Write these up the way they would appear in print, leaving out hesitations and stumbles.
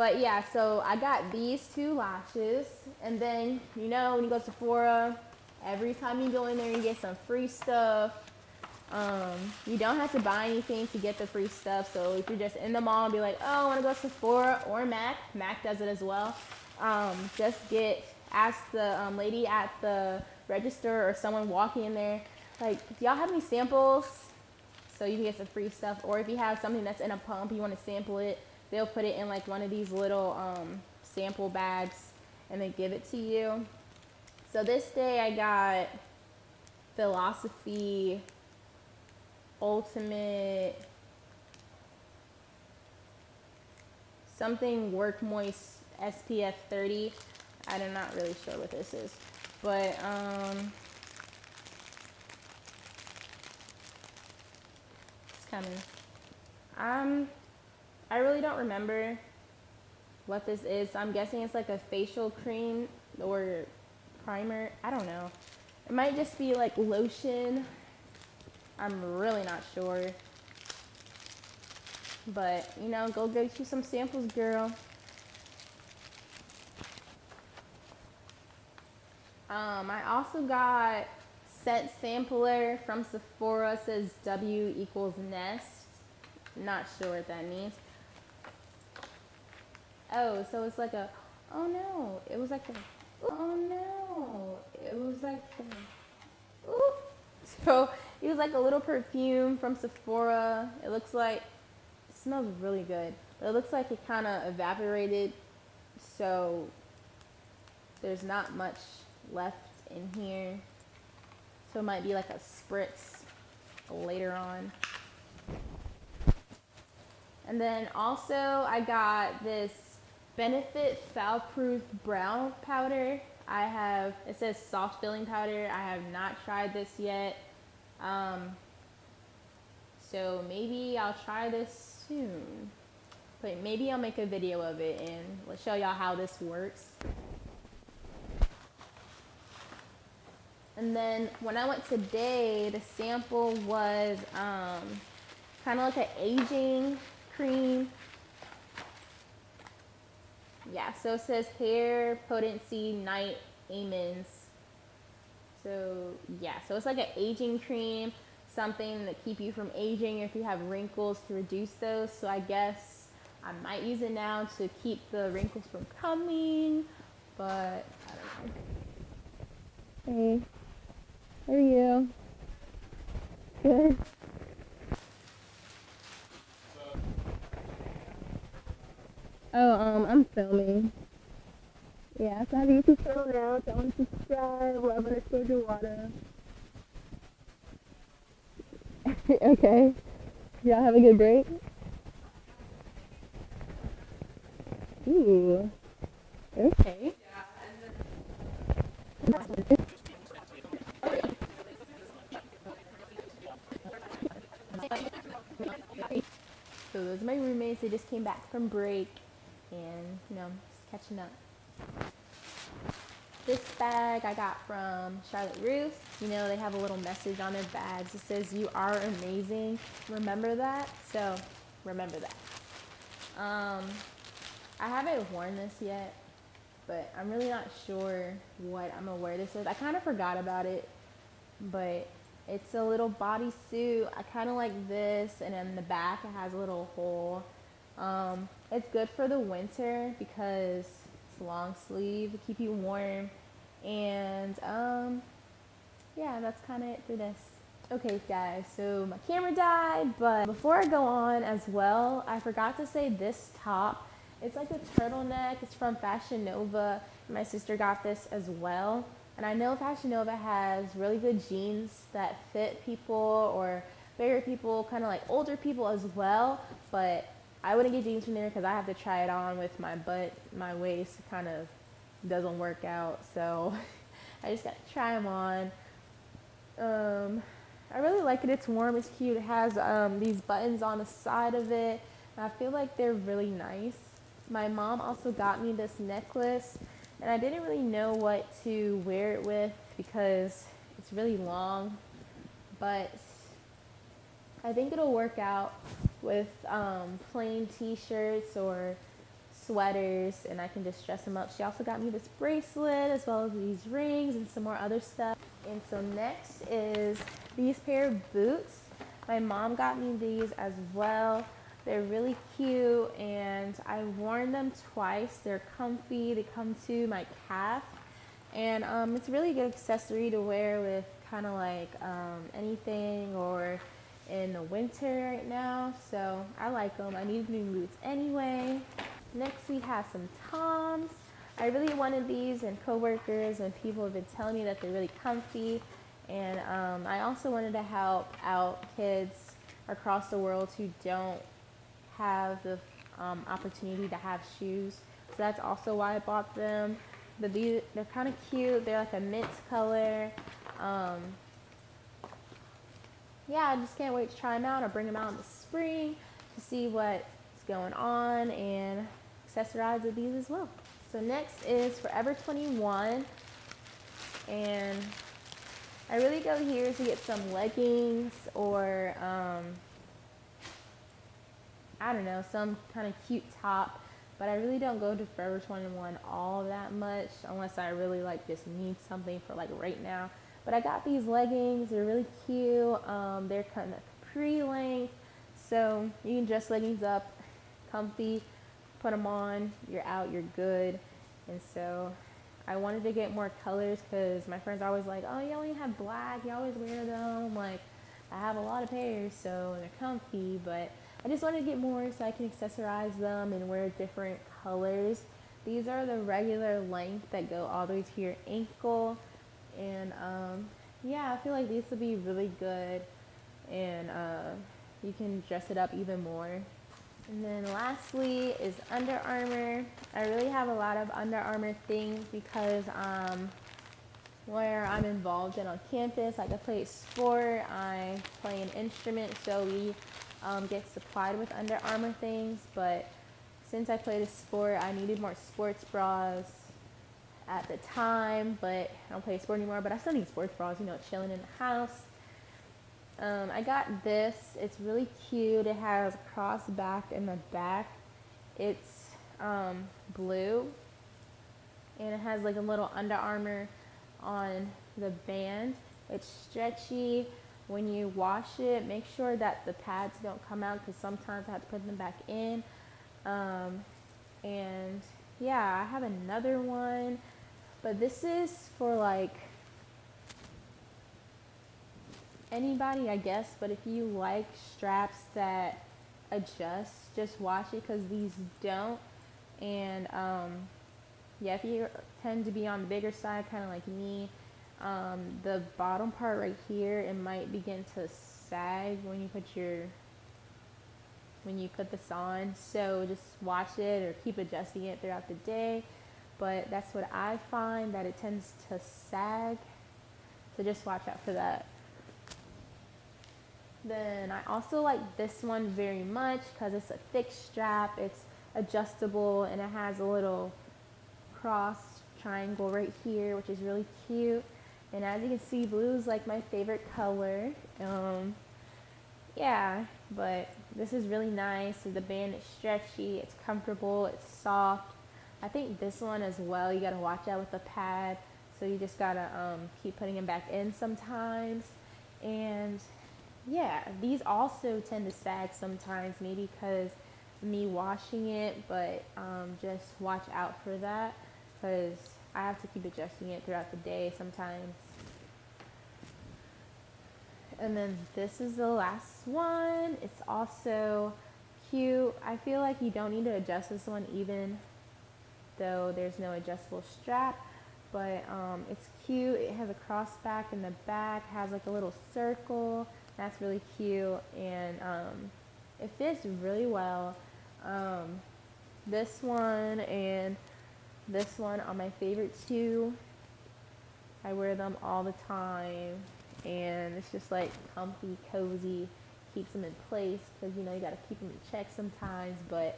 But yeah, so I got these two lashes, and then you know when you go to Sephora, every time you go in there you get some free stuff. You don't have to buy anything to get the free stuff. So if you're just in the mall and be like, oh, I want to go to Sephora or Mac does it as well. Just ask the lady at the register or someone walking in there, like, do y'all have any samples? So you can get some free stuff. Or if you have something that's in a pump, you want to sample it, they'll put it in like one of these little sample bags and they give it to you. So this day I got Philosophy Ultimate something Work Moist SPF 30. I'm not really sure what this is, but it's coming. I really don't remember what this is. I'm guessing it's like a facial cream or primer. I don't know. It might just be like lotion. I'm really not sure. But, you know, go get you some samples, girl. I also got scent sampler from Sephora. It says W equals nest. Not sure what that means. Oh, so it's like a, oh no, it was like a, oh no, it was like a, ooh. So it was like a little perfume from Sephora. It looks like, it smells really good, but it looks like it kind of evaporated, so there's not much left in here. So it might be like a spritz later on. And then also I got this Benefit Foul Proof Brow Powder. It says soft filling powder. I have not tried this yet. So maybe I'll try this soon. But maybe I'll make a video of it and let's show y'all how this works. And then when I went today, the sample was kind of like an aging cream. Yeah, so it says hair potency night amens. So yeah, so it's like an aging cream, something to keep you from aging if you have wrinkles, to reduce those. So I guess I might use it now to keep the wrinkles from coming, but I don't know. Hey, how are you? Good. Oh, I'm filming. Yeah, so I have a YouTube channel now, so I want to subscribe, love_Jawhara. Okay. Y'all have a good break? Ooh. Okay. So those are my roommates. They just came back from break and, you know, just catching up. This bag I got from Russe. You know, they have a little message on their bags. It says, "You are amazing. Remember that?" So, remember that. I haven't worn this yet, but I'm really not sure what I'm gonna wear this with. I kind of forgot about it, but it's a little bodysuit. I kind of like this, and in the back it has a little hole. It's good for the winter because it's long sleeve to keep you warm. And yeah, that's kind of it for this. Okay guys, so my camera died, but before I go on as well, I forgot to say this top. It's like a turtleneck. It's from Fashion Nova. My sister got this as well. And I know Fashion Nova has really good jeans that fit people, or bigger people, kind of like older people as well. But I wouldn't get jeans from there because I have to try it on with my butt. My waist kind of doesn't work out. So I just got to try them on. I really like it. It's warm. It's cute. It has these buttons on the side of it. And I feel like they're really nice. My mom also got me this necklace, and I didn't really know what to wear it with because it's really long, but I think it'll work out with plain t-shirts or sweaters and I can just dress them up. She also got me this bracelet as well as these rings and some more other stuff. And so next is these pair of boots. My mom got me these as well. They're really cute and I've worn them twice. They're comfy, they come to my calf. And it's a really good accessory to wear with kind of like anything or in the winter right now. So I like them. I need new boots anyway. Next we have some Toms. I really wanted these, and coworkers and people have been telling me that they're really comfy. And I also wanted to help out kids across the world who don't have the opportunity to have shoes. So that's also why I bought them. But they're kind of cute. They're like a mint color. Yeah, I just can't wait to try them out. I'll bring them out in the spring to see what's going on and accessorize with these as well. So next is Forever 21. And I really go here to get some leggings or I don't know, some kind of cute top, but I really don't go to Forever 21 all that much unless I really like just need something for like right now. But I got these leggings, they're really cute. They're kind of capri length, so you can dress leggings up, comfy, put them on, you're out, you're good. And so I wanted to get more colors because my friends are always like, oh, you only have black, you always wear them. Like, I have a lot of pairs, so they're comfy, but I just wanted to get more so I can accessorize them and wear different colors. These are the regular length that go all the way to your ankle. And yeah, I feel like these would be really good, and you can dress it up even more. And then lastly is Under Armour. I really have a lot of Under Armour things because where I'm involved in on campus, like I play sport, I play an instrument, so we get supplied with Under Armour things. But since I played a sport, I needed more sports bras at the time, but I don't play sport anymore, but I still need sports bras, you know, chilling in the house. I got this. It's really cute. It has cross back in the back. It's blue, and it has like a little Under Armour on the band. It's stretchy. When you wash it, make sure that the pads don't come out because sometimes I have to put them back in. And yeah, I have another one, but this is for like anybody, I guess. But if you like straps that adjust, just watch it because these don't. And yeah, if you tend to be on the bigger side, kind of like me, the bottom part right here, it might begin to sag when you put this on. So just watch it or keep adjusting it throughout the day. But that's what I find, that it tends to sag. So just watch out for that. Then I also like this one very much because it's a thick strap. It's adjustable and it has a little cross triangle right here, which is really cute. And as you can see, blue is like my favorite color. Yeah, but this is really nice. The band is stretchy, it's comfortable, it's soft. I think this one as well, you gotta watch out with the pad. So you just gotta keep putting them back in sometimes. And yeah, these also tend to sag sometimes, maybe because me washing it, but just watch out for that because I have to keep adjusting it throughout the day sometimes. And then this is the last one. It's also cute. I feel like you don't need to adjust this one even though there's no adjustable strap, but it's cute. It has a cross back in the back, has like a little circle. That's really cute, and it fits really well. This one and this one are my favorite too. I wear them all the time, and it's just like comfy, cozy, keeps them in place because, you know, you got to keep them in check sometimes. But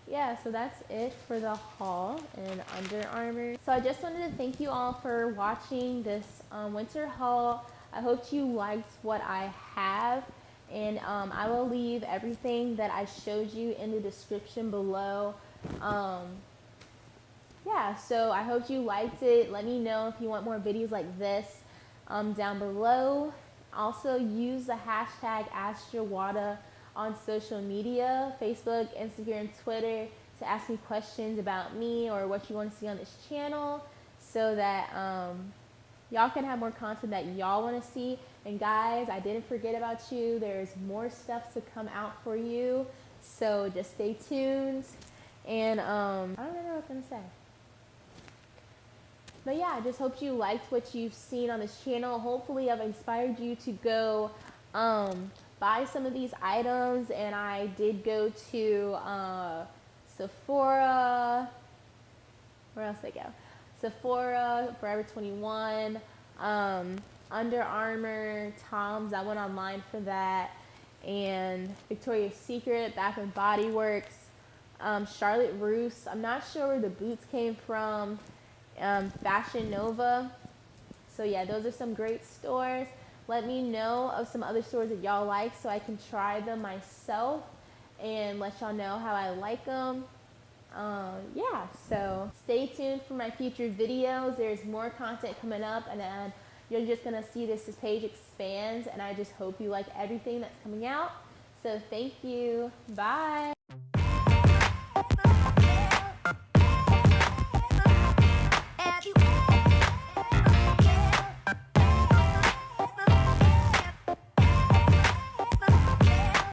yeah, so that's it for the haul in Under Armour. So I just wanted to thank you all for watching this winter haul. I hope you liked what I have, And I will leave everything that I showed you in the description below. Yeah, so I hope you liked it. Let me know if you want more videos like this down below. Also, use the hashtag #AskJawhara on social media, Facebook, Instagram, Twitter, to ask me questions about me or what you want to see on this channel, so that y'all can have more content that y'all want to see. And guys, I didn't forget about you. There's more stuff to come out for you, so just stay tuned. And I don't know what I was gonna say. But yeah, I just hope you liked what you've seen on this channel. Hopefully I've inspired you to go buy some of these items. And I did go to Sephora. Where else did I go? Sephora, Forever 21, Under Armour, Tom's. I went online for that. And Victoria's Secret, Bath and Body Works, Charlotte Russe. I'm not sure where the boots came from. Fashion Nova. So yeah, those are some great stores. Let me know of some other stores that y'all like, so I can try them myself and let y'all know how I like them. Yeah, so stay tuned for my future videos. There's more content coming up, and then you're just gonna see this page expand. And I just hope you like everything that's coming out. So thank you. Bye.